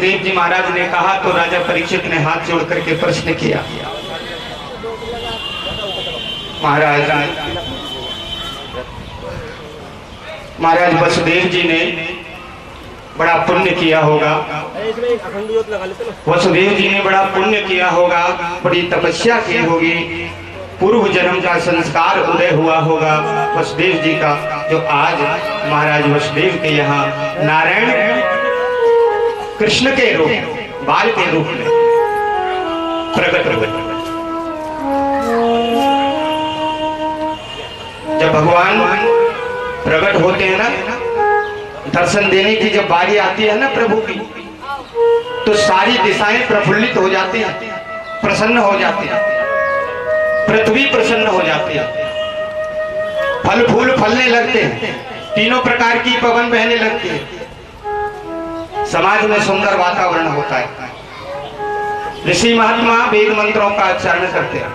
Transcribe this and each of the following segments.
सुखदेव जी महाराज ने कहा तो राजा परीक्षित ने हाथ जोड़ करके प्रश्न किया, महाराज वसुदेव जी ने बड़ा पुण्य किया होगा, वसुदेव जी ने बड़ा पुण्य किया होगा, बड़ी तपस्या की होगी, पूर्व जन्म का संस्कार उदय हुआ होगा वसुदेव जी का, जो आज महाराज वसुदेव के यहाँ नारायण कृष्ण के रूप बाल के रूप में प्रकट हुए। जब भगवान प्रकट होते हैं ना, दर्शन देने की जब बारी आती है ना प्रभु की, तो सारी दिशाएं प्रफुल्लित हो जाती हैं, प्रसन्न हो जाती हैं, पृथ्वी प्रसन्न हो जाती है, फल फूल फलने लगते हैं, तीनों प्रकार की पवन बहने लगती है, समाज में सुंदर वातावरण होता है, ऋषि महात्मा वेद मंत्रों का उच्चारण करते हैं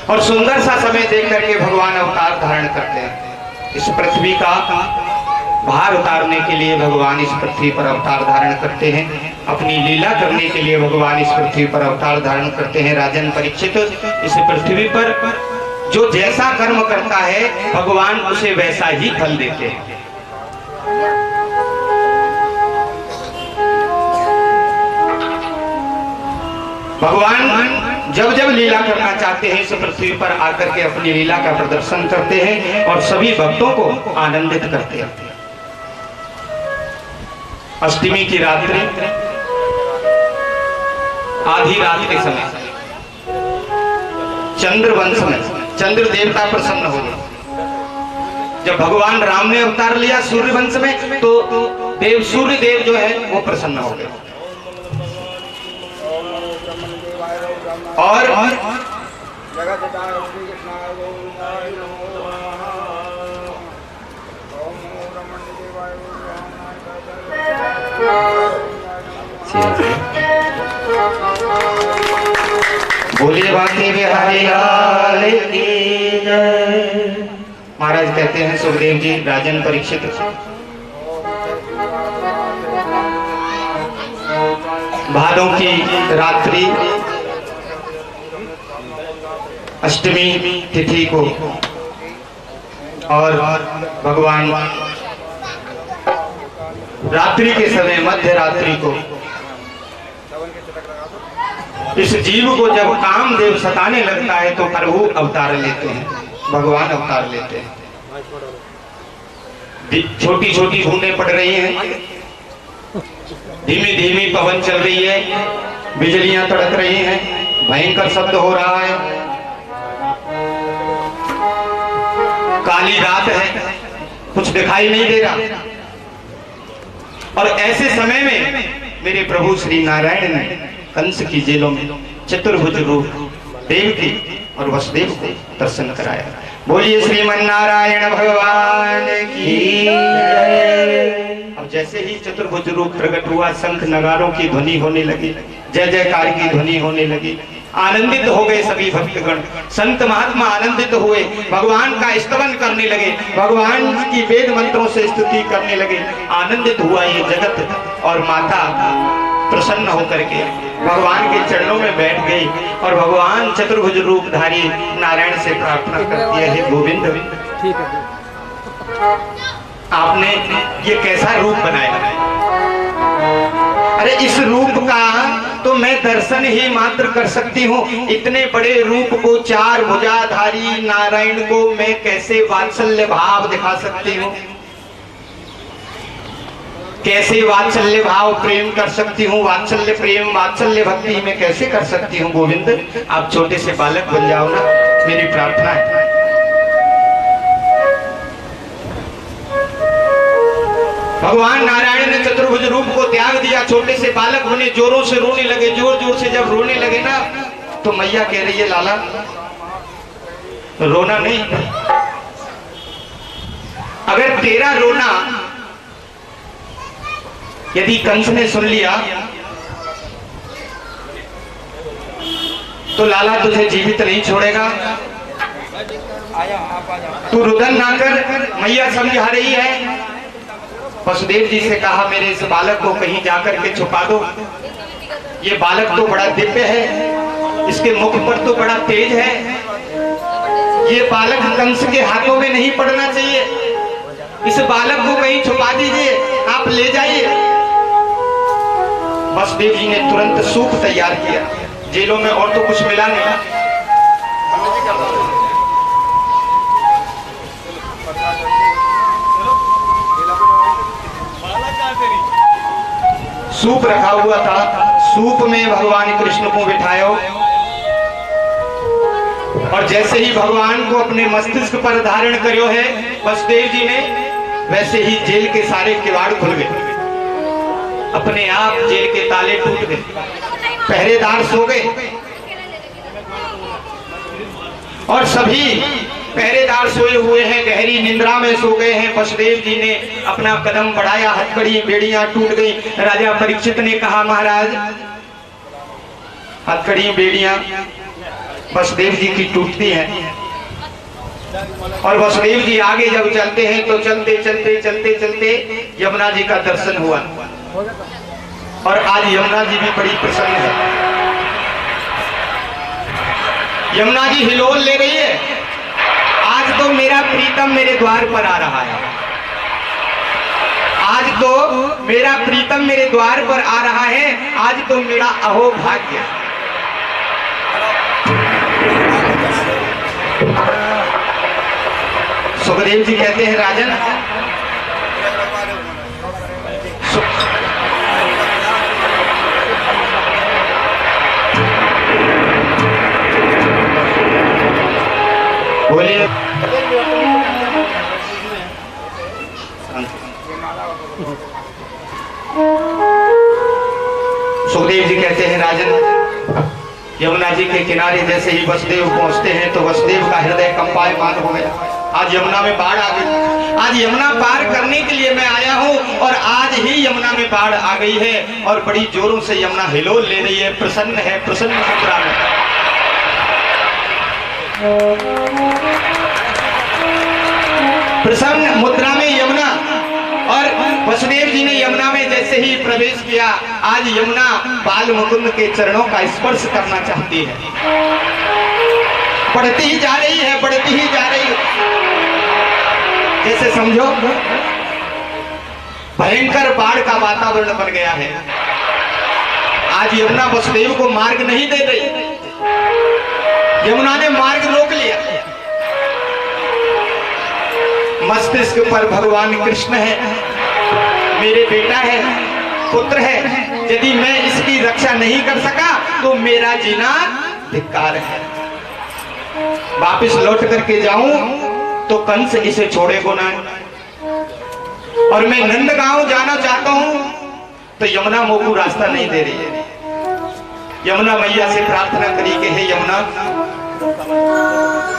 और सुंदर सा समय देख करके भगवान अवतार धारण करते हैं। इस पृथ्वी का भार उतारने के लिए भगवान इस पृथ्वी पर अवतार धारण करते हैं, अपनी लीला करने के लिए भगवान इस पृथ्वी पर अवतार धारण करते हैं। राजन परीक्षित, इस पृथ्वी पर जो जैसा कर्म करता है भगवान उसे वैसा ही फल देते हैं। भगवान जब जब लीला करना चाहते हैं इस पृथ्वी पर आकर के अपनी लीला का प्रदर्शन करते हैं और सभी भक्तों को आनंदित करते हैं। अष्टमी की रात्रि, आधी रात के समय चंद्र वंश में चंद्र देवता प्रसन्न हो गए। जब भगवान राम ने अवतार लिया सूर्य वंश में, तो देव सूर्य देव जो है वो प्रसन्न हो गए और बोलिए बाकी बिहारी लाल की जय। महाराज कहते हैं सुखदेव जी राजन परीक्षित, भादों की रात्रि अष्टमी तिथि को और भगवान रात्रि के समय मध्य रात्रि को इस जीव को जब कामदेव सताने लगता है तो प्रभु अवतार लेते हैं, भगवान अवतार लेते हैं। छोटी छोटी बूंदें पड़ रही हैं, धीमी धीमी पवन चल रही है, बिजलियां तड़क रही हैं, भयंकर शब्द हो रहा है, काली रात है, कुछ दिखाई नहीं दे रहा। और ऐसे समय में मेरे प्रभु श्री नारायण ने कंस की जेलों में चतुर्भुज रूप देव की और वसुदेव को दर्शन कराया। बोलिए श्रीमन नारायण भगवान की जय। अब जैसे ही चतुर्भुज रूप प्रकट हुआ, शंख नगारों की ध्वनि होने लगी, जय जयकार की ध्वनि होने लगी, आनंदित हो गए सभी भक्तगण, संत महात्मा आनंदित हुए, भगवान का स्तवन करने लगे, भगवान की वेद मंत्रों से स्तुति करने लगे। आनंदित हुआ ये जगत और माता प्रसन्न होकर के भगवान के चरणों में बैठ गई और भगवान चतुर्भुज रूपधारी नारायण से प्रार्थना करती है, हे गोविंद, आपने ये कैसा रूप बनाया? अरे इस रूप का तो मैं दर्शन ही मात्र कर सकती हूँ, इतने बड़े रूप को, चार भुजाधारी नारायण को मैं कैसे वात्सल्य भाव दिखा सकती हूँ, कैसे वात्सल्य भाव प्रेम कर सकती हूँ, वात्सल्य प्रेम वात्सल्य भक्ति में कैसे कर सकती हूँ? गोविंद आप छोटे से बालक बन जाओ ना, मेरी प्रार्थना है। भगवान नारायण ने चतुर्भुज रूप को त्याग दिया, छोटे से बालक बने, जोरों से रोने लगे। जोर जोर से जब रोने लगे ना, तो मैया कह रही है, लाला रोना नहीं, अगर तेरा रोना यदि कंस ने सुन लिया तो लाला तुझे जीवित नहीं छोड़ेगा। तू रुदन ना कर, मैया समझा रही है, वसुदेव जी से कहा मेरे इस बालक को कहीं जाकर के छुपा दो, ये बालक तो बड़ा दिव्य है, इसके मुख पर तो बड़ा तेज है, ये बालक कंस के हाथों में नहीं पड़ना चाहिए, इस बालक को कहीं छुपा दीजिए, आप ले जाइए। वसुदेव जी ने तुरंत सूप तैयार किया, जेलों में और तो कुछ मिला नहीं। सूप रखा हुआ था, सूप में भगवान कृष्ण को बिठायो और जैसे ही भगवान को अपने मस्तिष्क पर धारण करो है वसुदेव जी ने, वैसे ही जेल के सारे किवाड़ खुल गए, अपने आप जेल के ताले टूट गए, पहरेदार सो गए और सभी पहरेदार सोए हुए हैं, गहरी निंद्रा में सो गए हैं। वसुदेव जी ने अपना कदम बढ़ाया, हथकड़ी बेड़ियां टूट गई। राजा परीक्षित ने कहा महाराज हथकड़ी बेड़ियां वसुदेव जी की टूटती हैं और वसुदेव जी आगे जब चलते हैं तो चलते चलते चलते चलते यमुना जी का दर्शन हुआ और आज यमुना जी भी बड़ी प्रसन्न है। यमुना जी हिलोल ले रही है, आज तो मेरा प्रीतम मेरे द्वार पर आ रहा है, आज तो मेरा प्रीतम मेरे द्वार पर आ रहा है, आज तो मेरा अहो भाग्य। सुखदेव जी कहते हैं राजन, बोलिए। सुखदेव जी कहते हैं राजन, यमुना जी के किनारे जैसे ही वसुदेव पहुंचते हैं तो वसुदेव का हृदय कंपायमान हो गया। आज यमुना में बाढ़ आ गई, आज यमुना पार करने के लिए मैं आया हूं और आज ही यमुना में बाढ़ आ गई है और बड़ी जोरों से यमुना हिलोल ले रही है, प्रसन्न है, प्रसन्न मुद्रा में। प्रसन्न मुद्रा में यमुना और वसुदेव जी ने यमुना में जैसे ही प्रवेश किया, आज यमुना बाल मुकुंद के चरणों का स्पर्श करना चाहती है, बढ़ती ही जा रही है, बढ़ती ही जा रही है। जैसे समझो भयंकर बाढ़ का वातावरण बन गया है। आज यमुना वसुदेव को मार्ग नहीं दे रही, यमुना ने मार्ग रोक लिया। मस्तिष्क पर भगवान कृष्ण है, मेरे बेटा है, पुत्र है, यदि मैं इसकी रक्षा नहीं कर सका तो मेरा जीना धिक्कार है। वापिस लौट करके जाऊं तो कंस इसे छोड़ेगा ना, और मैं नंदगांव जाना चाहता हूं तो यमुना मोकू रास्ता नहीं दे रही है। यमुना मैया से प्रार्थना करी कि हे यमुना,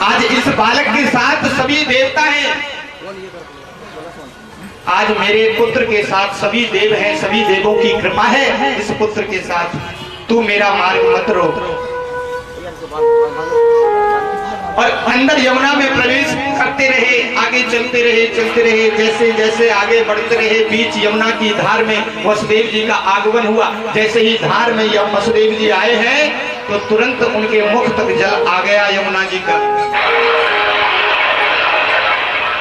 आज इस बालक के साथ सभी देवता हैं, आज मेरे पुत्र के साथ सभी देव हैं, सभी देवों की कृपा है इस पुत्र के साथ, तू मेरा मार्ग मत रोक। और अंदर यमुना में प्रवेश करते रहे, आगे चलते रहे, चलते रहे, जैसे जैसे आगे बढ़ते रहे, बीच यमुना की धार में वसुदेव जी का आगमन हुआ। जैसे ही धार में वसुदेव जी आए हैं तो तुरंत उनके मुख तक जल आ गया यमुना जी का।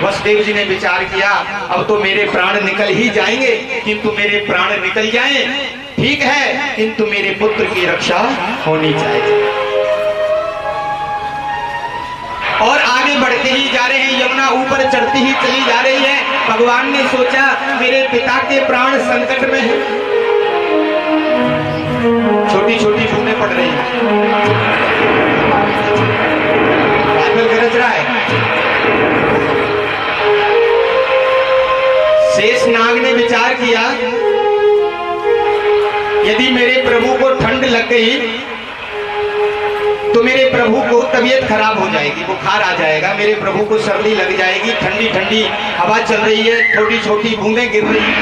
वसुदेव जी ने विचार किया, अब तो मेरे प्राण निकल ही जाएंगे, किंतु मेरे प्राण निकल जाएं ठीक है, किंतु मेरे पुत्र की रक्षा होनी चाहिए। और आगे बढ़ते ही जा रहे हैं, यमुना ऊपर चढ़ती ही चली जा रही है। भगवान ने सोचा मेरे पिता के प्राण संकट में हैं, छोटी छोटी बूंदें पड़ रही हैं, बादल गरज रहा है। शेषनाग ने विचार किया, यदि मेरे प्रभु को ठंड लग गई तो मेरे प्रभु को तबीयत खराब हो जाएगी, बुखार आ जाएगा, मेरे प्रभु को सर्दी लग जाएगी, ठंडी ठंडी हवा चल रही है, छोटी छोटी बूंदें गिर रही हैं।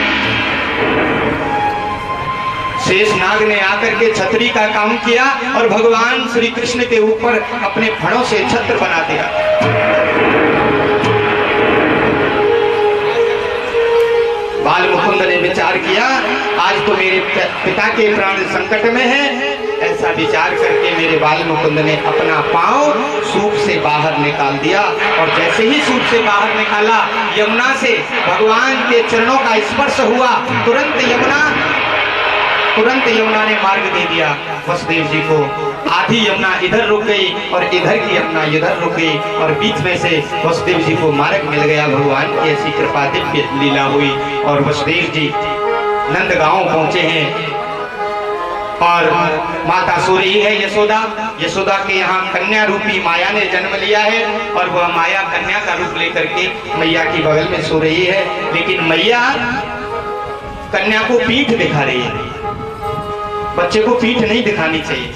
शेषनाग ने आकर के छतरी का काम किया और भगवान श्री कृष्ण के ऊपर अपने फणों से छत्र बना दिया। बाल मुकुंद ने विचार किया, आज तो मेरे पिता के प्राण संकट में है। ऐसा विचार करके मेरे बाल मुकुंद ने अपना पांव सूप से बाहर निकाल दिया, और जैसे ही सूप से बाहर निकाला, यमुना से भगवान के चरणों का स्पर्श हुआ। तुरंत यमुना ने मार्ग दे दिया वसुदेव जी को। आधी यमुना इधर रुक गई और इधर की यमुना इधर रुक गई, और बीच में से वसुदेव जी को मार्ग मिल गया। भगवान की ऐसी कृपा दिव्य लीला हुई, और वसुदेव जी नंदगांव पहुंचे हैं। और माता सो रही है यशोदा के यहाँ कन्या रूपी माया ने जन्म लिया है, और वह माया कन्या का रूप लेकर के मैया की बगल में सो रही है। लेकिन मैया कन्या को पीठ दिखा रही है। बच्चे को पीठ नहीं दिखानी चाहिए।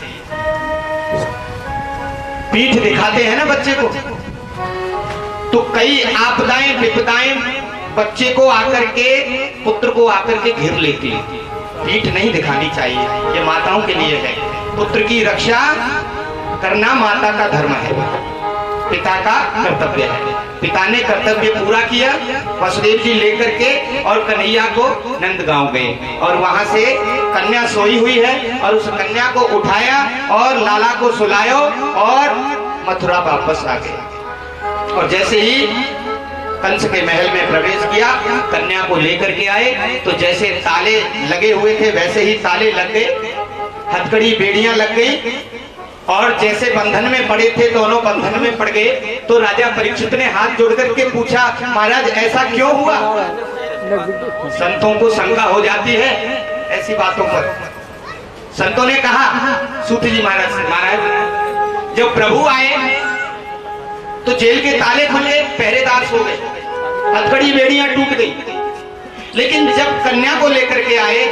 पीठ दिखाते हैं ना बच्चे को, तो कई आपदाएं विपदाएं बच्चे को आकर के, पुत्र को आकर के घेर लेती है। पीठ नहीं दिखानी चाहिए, ये माताओं के लिए है। पुत्र की रक्षा करना माता का धर्म है, पिता का कर्तव्य है। पिता ने कर्तव्य पूरा किया। वसुदेव जी लेकर के और कन्हैया को नंदगांव गए, और वहां से कन्या सोई हुई है, और उस कन्या को उठाया और लाला को सुलायो और मथुरा वापस आ गए। और जैसे ही कंस के महल में प्रवेश किया, कन्या को लेकर के आए, तो जैसे ताले लगे हुए थे वैसे ही ताले लग गए, हथकड़ी बेड़ियां लग गई, और जैसे बंधन में पड़े थे दोनों बंधन में पड़ गए। तो राजा परीक्षित ने हाथ जोड़ करके पूछा, महाराज ऐसा क्यों हुआ? संतों को शंका हो जाती है ऐसी बातों पर। संतों ने कहा, सूत जी महाराज जब प्रभु आए तो जेल के ताले खुल गए, पहरेदार सो गए, हथकड़ी बेड़ियां टूट गई। लेकिन जब कन्या को लेकर के आए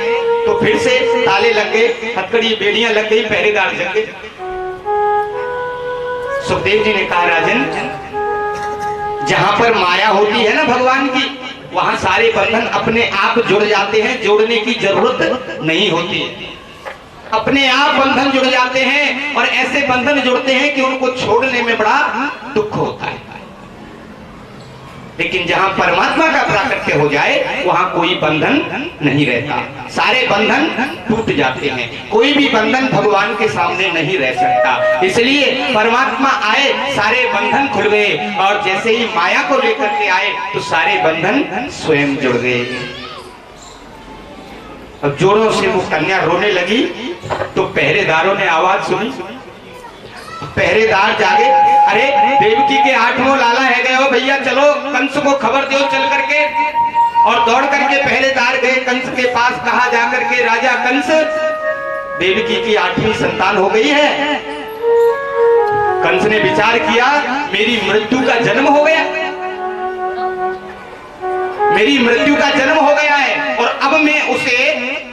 तो फिर से ताले लग गए, हथकड़ी बेड़ियां लग गई, पहरेदार जग गए। सुखदेव जी ने कहा, राजन जहां पर माया होती है ना भगवान की, वहां सारे बंधन अपने आप जुड़ जाते हैं, जोड़ने की जरूरत नहीं होती। अपने आप बंधन जुड़ जाते हैं, और ऐसे बंधन जुड़ते हैं कि उनको छोड़ने में बड़ा दुख होता है। लेकिन जहां परमात्मा का प्राकट्य हो जाए वहां कोई बंधन नहीं रहता, सारे बंधन टूट जाते हैं। कोई भी बंधन भगवान के सामने नहीं रह सकता। इसलिए परमात्मा आए, सारे बंधन खुल गए, और जैसे ही माया को लेकर के आए तो सारे बंधन स्वयं जुड़ गए। अब जोरों से वो कन्या रोने लगी, तो पहरेदारों ने आवाज सुनी। पहरेदार जागे, अरे देवकी के 8वां लाला है गए हो भैया, चलो कंस को खबर दो चल करके। और दौड़ करके पहरेदार गए कंस के पास। कहा जाकर के, राजा कंस, देवकी की 8वीं संतान हो गई है। कंस ने विचार किया, मेरी मृत्यु का जन्म हो गया, मेरी मृत्यु का जन्म हो गया है, और अब मैं उसे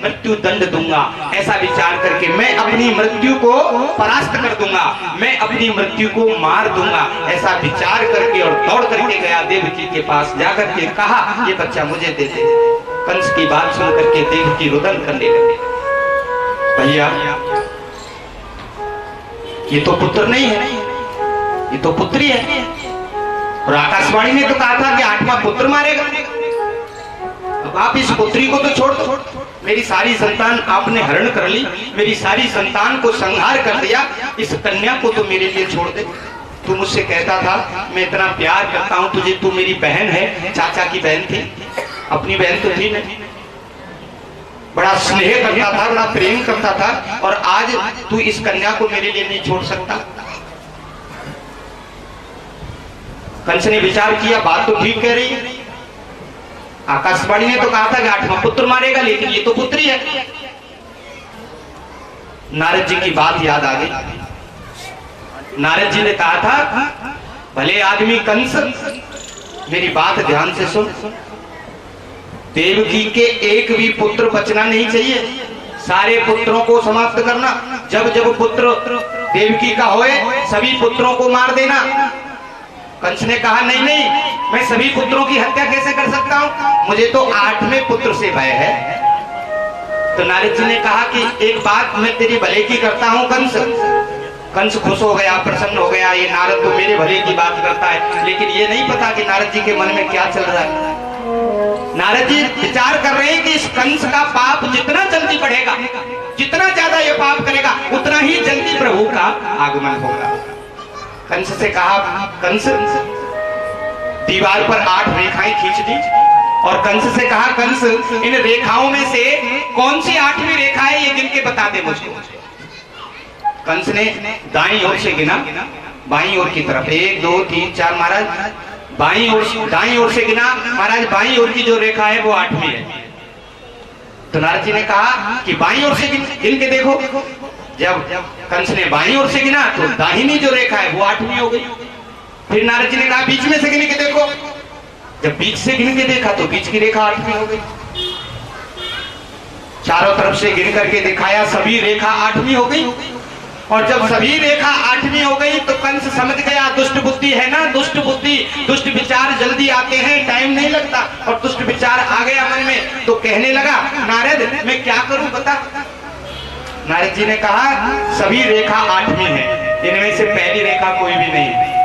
मृत्यु दंड दूंगा। ऐसा विचार करके मैं अपनी मृत्यु को परास्त कर दूंगा, मैं अपनी मृत्यु को मार दूंगा। ऐसा विचार करके और दौड़ करके गया देवकी के पास। जाकर के कहा, ये बच्चा मुझे दे दे। कंस की बात सुन करके देवकी रुदन करने लगे, भैया ये तो पुत्र नहीं है, ये तो पुत्री है। और आकाशवाणी ने तो कहा था कि 8वां पुत्र मारेगा। अब आप इस पुत्री को तो छोड़ दो, मेरी सारी संतान आपने हरण कर ली, मेरी सारी संतान को संहार कर दिया, इस कन्या को तो मेरे लिए छोड़ दे। तू मुझसे कहता था मैं इतना प्यार करता हूं तुझे, तू मेरी बहन है, चाचा की बहन थी, अपनी बहन तो थी नहीं, बड़ा स्नेह करता था, बड़ा प्रेम करता था, और आज तू इस कन्या को मेरे लिए नहीं छोड़ सकता। कंस ने विचार किया, बात तो ठीक कह रही है। आकाशवाणी ने तो कहा था कि 8वां पुत्र मारेगा, लेकिन ये तो पुत्री है। नारद जी की बात याद आ गई। नारद जी ने कहा था, भले आदमी कंस, मेरी बात ध्यान से सुन, देवकी के एक भी पुत्र बचना नहीं चाहिए, सारे पुत्रों को समाप्त करना। जब जब पुत्र देवकी का होए सभी पुत्रों को मार देना। कंस ने कहा, नहीं नहीं, मैं सभी पुत्रों की हत्या कैसे कर सकता हूं, मुझे तो 8वें पुत्र से भय है। तो नारद जी ने कहा कि एक बात मैं तेरी भले की करता हूं कंस। कंस खुश हो गया, प्रसन्न हो गया, ये नारद तो मेरे भले की बात करता है। लेकिन ये नहीं पता कि नारद जी के मन में क्या चल रहा है। नारद जी विचार कर रहे हैं कि इस कंस का पाप जितना जल्दी बढ़ेगा, जितना ज्यादा ये पाप करेगा, उतना ही जल्दी प्रभु का आगमन होगा। कंस से कहा, कंस दीवार पर 8 रेखाएं खींच दी और कंस से कहा, कंस इन रेखाओं में से कौन सी 8वीं रेखा है ये गिन के बता दे मुझको। कंस ने दाईं ओर से गिना, बाईं ओर की तरफ 1 2 3 4 महाराज, बाईं ओर दाईं ओर से गिना महाराज, बाईं ओर की जो रेखा है वो 8वीं है। तो नारद जी ने कहा कि बाईं ओर से गिन के देखो। जब कंस ने बाईं ओर से गिना तो दाहिनी जो रेखा है वो 8वीं हो गई। फिर नारद जी ने कहा बीच में से गिन के देखो। जब बीच से गिन के देखा तो बीच की रेखा 8वीं हो गई। चारों तरफ से गिन करके दिखाया, सभी रेखा 8वीं हो गई। और जब सभी रेखा 8वीं हो गई तो कंस समझ गया, दुष्ट बुद्धि है ना, दुष्ट बुद्धि, दुष्ट विचार जल्दी आते हैं, टाइम नहीं लगता। और दुष्ट विचार आ गया मन में तो कहने लगा, नारद मैं क्या करूं बता। नारद जी ने कहा सभी रेखा 8वीं है, इनमें से पहली रेखा कोई भी नहीं है।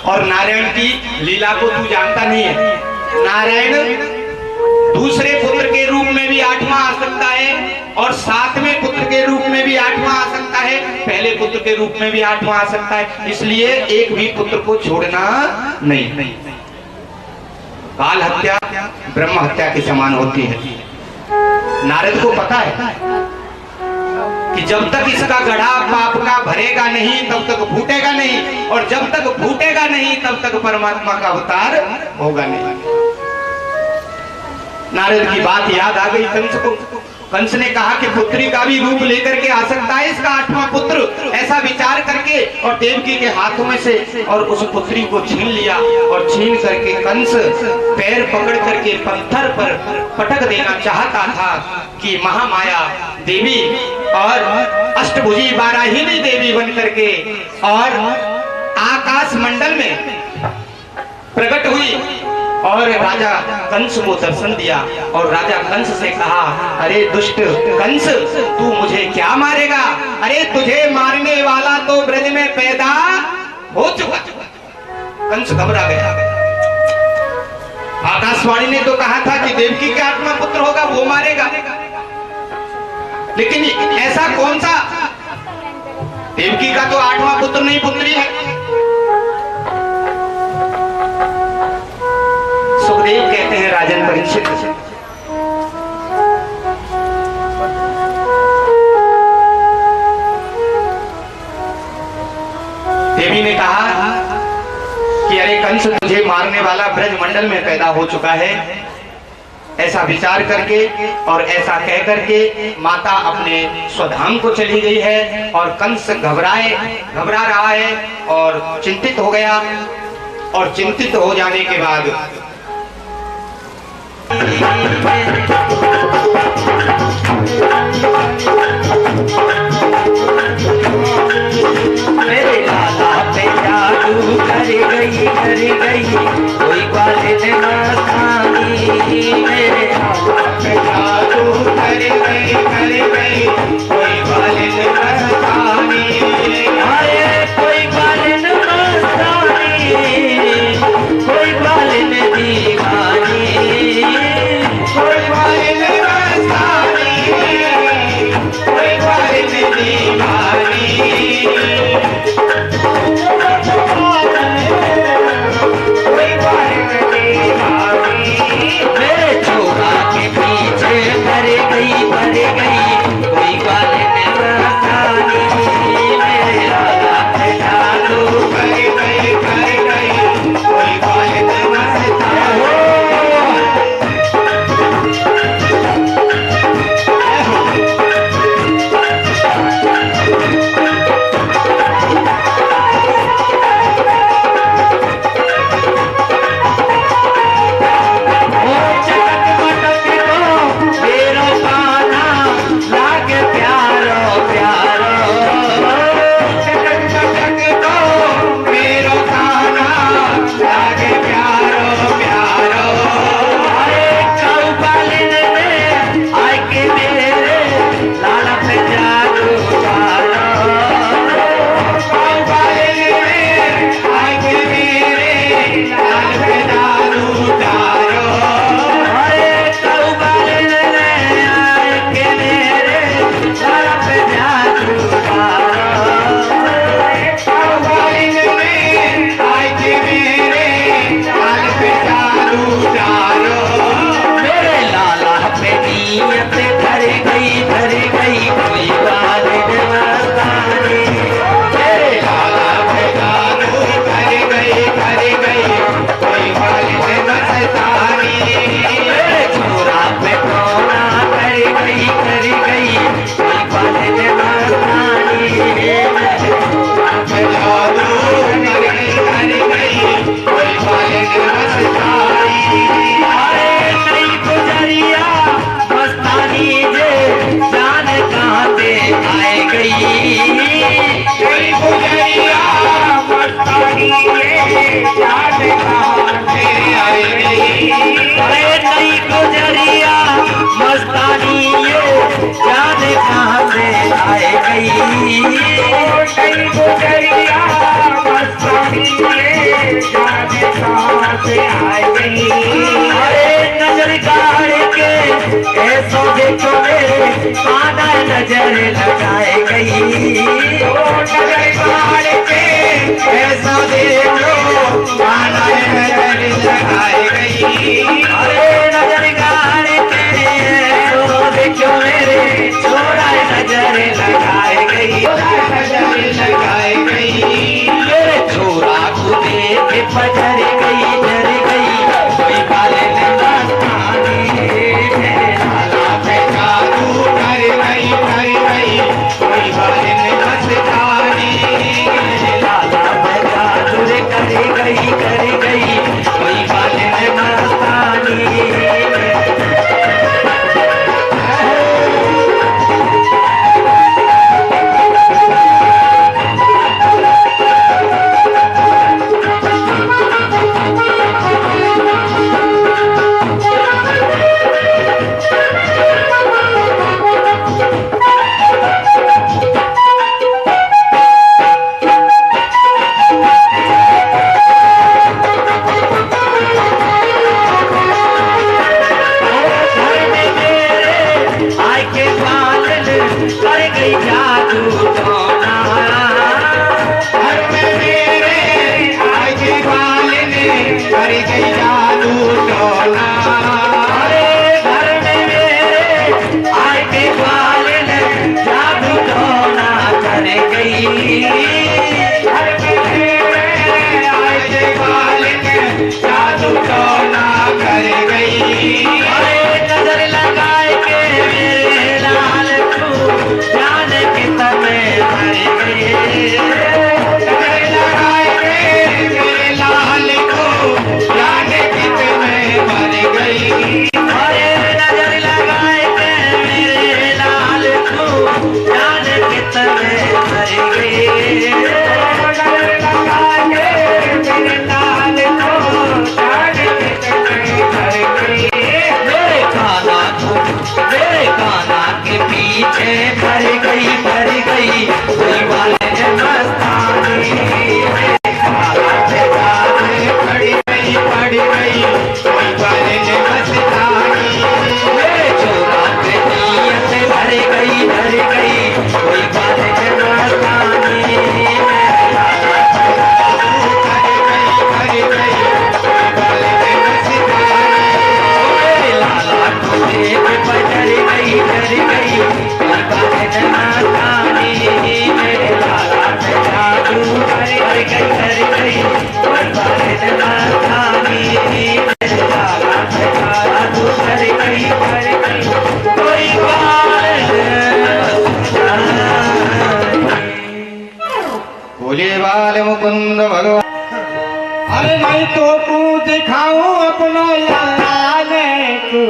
और नारायण की लीला को तू जानता नहीं है। नारायण दूसरे पुत्र के रूप में भी 8वां आ सकता है और 7वें पुत्र के रूप में भी 8वां आ सकता है, पहले पुत्र के रूप में भी 8वां आ सकता है। इसलिए एक भी पुत्र को छोड़ना नहीं। बाल हत्या ब्रह्म हत्या के समान होती है। नारद को पता है कि जब तक इसका गढ़ा पाप का भरेगा नहीं तब तक फूटेगा नहीं, और जब तक फूटेगा नहीं तब तक परमात्मा का अवतार होगा नहीं। नारद की बात याद आ गई कंस को। कंस ने कहा कि पुत्री का भी रूप लेकर के आ सकता है इसका 8वां पुत्र, ऐसा विचार करके और देवकी के हाथों में से और उस पुत्री को छीन लिया। और छीन करके कंस पैर पकड़ करके पत्थर पर पटक देना चाहता था कि महामाया देवी और अष्टभुजी बाराहिनी देवी बन करके और आकाश मंडल में प्रकट हुई और राजा कंस को दर्शन दिया। और राजा कंस से कहा, अरे दुष्ट कंस तू मुझे क्या मारेगा, अरे तुझे मारने वाला तो ब्रज में पैदा हो चुका। कंस घबरा गया। आकाशवाणी ने तो कहा था कि देवकी का 8वां पुत्र होगा, वो मारेगा, लेकिन ऐसा कौन सा? देवकी का तो 8वां पुत्र नहीं पुत्री है। सुखदेव कहते हैं राजन परीक्षित, देवी ने कहा कि अरे कंस तुझे मारने वाला ब्रज मंडल में पैदा हो चुका है। ऐसा विचार करके और ऐसा कह करके माता अपने स्वधाम को चली गई है और कंस घबरा रहा है और चिंतित हो गया। और चिंतित हो जाने के बाद मेरे लाला पे जादू कर गई कोई बालिन मस्तानी। मेरे लाला पे जादू कर गई कोई बालिन मस्तानी। आए कोई बालिन मस्तानी, कोई बालिन दीवानी, कोई बालिन मस्तानी, गई कई गुजरिया मस्तानी में जाने कहाँ से आ गई। अरे नजर गाड़ के ऐसो देखो मेरे काना नजर लगाए गई नजर गाड़ के ऐसा देखो काना नजर लगाए गई। अरे नजर गाड़ के ऐसो देखो मेरे छोरा नजर लगाए गई नजर लगाए गई। मेरे छोरा को देख पजर गई डर गई कोई काले ने मस्तानी लाला पे जादू कर गई कोई बात ने मस्तानी। लाला बजा दूर कर गई कोई बात ने मस्तानी। बोले बाल मुकुंद भगवान। अरे मैं तो तू दिखाऊं अपना लाल को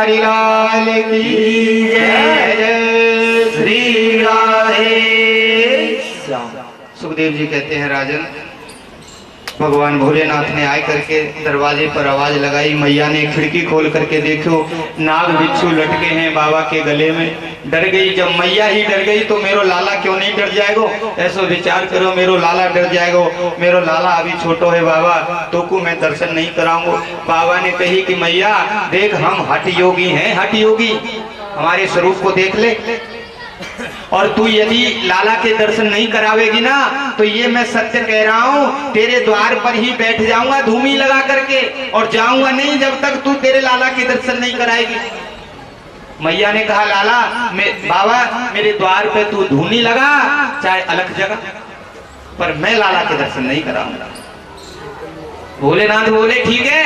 बिहारी लाल की जय। जय श्री राधे श्याम। सुखदेव जी कहते हैं राजन, भगवान भोलेनाथ ने आए करके दरवाजे पर आवाज लगाई। मैया ने खिड़की खोल करके देखो, नाग बिच्छू लटके हैं बाबा के गले में। डर गई, जब मैया ही डर गई तो मेरो लाला क्यों नहीं डर जाएगो। ऐसा विचार करो, मेरो लाला डर जाएगो। मेरो लाला अभी छोटो है बाबा, तो को मैं दर्शन नहीं कराऊंगा। बाबा ने कही कि मैया देख, हम हठ योगी हैं, हठ योगी, हमारे स्वरूप को देख ले। और तू यदि लाला के दर्शन नहीं करावेगी ना, तो ये मैं सत्य कह रहा हूँ, तेरे द्वार पर ही बैठ जाऊंगा धूमी लगा करके, और जाऊंगा नहीं जब तक तू तेरे लाला के दर्शन नहीं कराएगी। मैया ने कहा लाला बाबा मेरे द्वार पे तू धूनी लगा, चाहे अलग जगह, पर मैं लाला के दर्शन नहीं कराऊंगा। भोलेनाथ बोले ठीक है,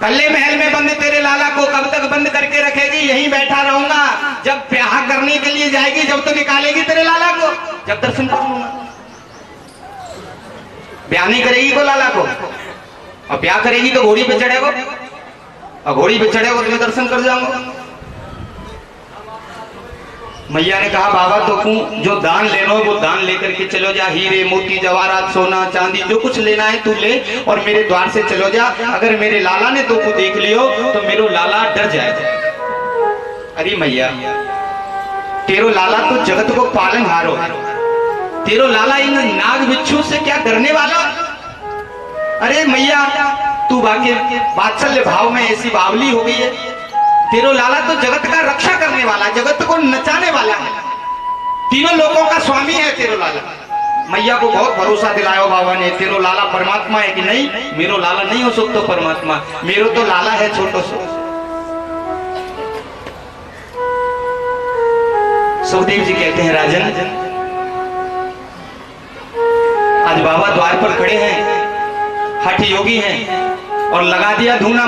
कल्ले महल में बंद तेरे लाला को कब तक बंद करके रखेगी, यहीं बैठा रहूंगा। जब ब्याह करने के लिए जाएगी जब तो निकालेगी तेरे लाला को, जब दर्शन कर लूंगा। ब्याह नहीं करेगी को लाला को, और ब्याह करेगी तो घोड़ी पे चढ़ेगो, और घोड़ी पे चढ़ेगो तो मैं दर्शन कर जाऊंगा। मैया ने कहा बाबा तो तू जो दान लेना हो वो दान लेकर के चलो जा, हीरे मोती जवाहरात सोना चांदी जो कुछ लेना है तू ले, और मेरे द्वार से चलो जा। अगर मेरे लाला ने तो को देख लियो तो मेरो लाला डर जाएगा। अरे मैया तेरो लाला तो जगत को पालन हारो है, तेरो लाला इन नाग बिच्छू से क्या डरने वाला। अरे मैया तू बाकी वात्सल्य भाव में ऐसी बावली हो गई है, तेरो लाला तो जगत का रक्षा करने वाला, जगत को नचाने वाला है, तीनों लोगों का स्वामी है तेरो लाला। मैया को बहुत भरोसा दिलाया बाबा ने, तेरो लाला परमात्मा है कि नहीं, मेरो लाला नहीं हो सकता परमात्मा, मेरो तो लाला है छोटो सो। सुखदेव जी कहते हैं राजन, आज बाबा द्वार पर खड़े हैं, हठ योगी हैं, और लगा दिया धूना।